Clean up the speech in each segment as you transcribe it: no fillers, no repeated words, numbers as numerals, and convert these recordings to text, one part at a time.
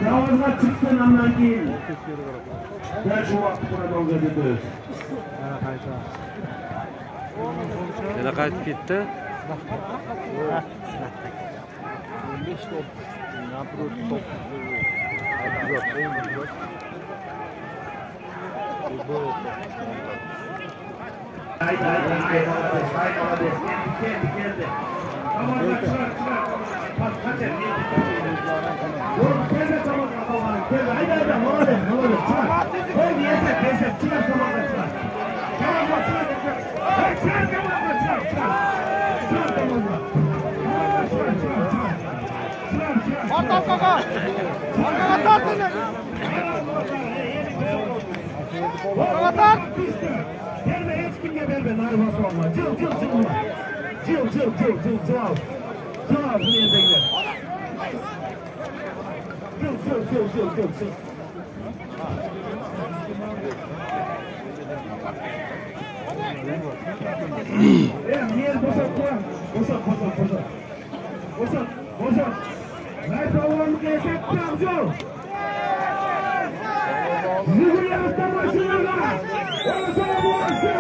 Yavuzlar çıksın ondan keyin. Ben şu vakti burada olacak ediyoruz. Yana qaytib ketdi. Haydi. Geldi. Tamamlar çıkar. Kaç et. Dur, gelme tamamlar. Gelme. Haydi. Molades. Çıkar. Koy yeset. Çıkar tamamlar çıkar. Tamamlar çıkar. Çıkar tamamlar çıkar. Çıkar tamamlar. Çıkar. Orta kaka. Orta tartın. Orta tart. Gelme hiç kimge verme. Narvası olma. Cıl. Cıl al. Bunu yerine gider. Cıl. Niye boşalt. Nerede olanlık esek Trabzon? Zühür yanıkta başınırlar. Onu sana bu aşağı.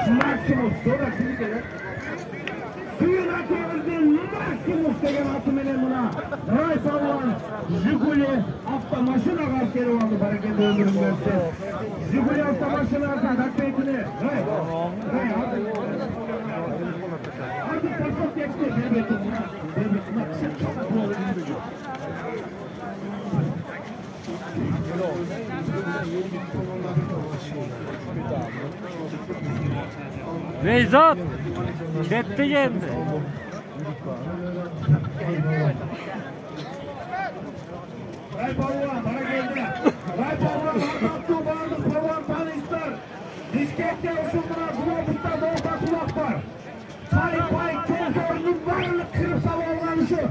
Maximus, sonra kimi gelir? Suyun atıyoruzdan Maximus degen atı menen buna. Ray Salvan, Jiguli, hafta maşına karşıları vardı hareketi öldürüm görse. Jiguli hafta maşına karşıları dakikini. Ray, hadi. Hadi takıp geçti. Devletin buna. Nevzat ketdi endi. Raypolvon bana geldi. Raypolvon attı bağırdı. Polvon tanıştır. Diskette ısındılar. Globus'ta doğuda kulak var. Pay çok zorunun varlık kırıp savunlanışı.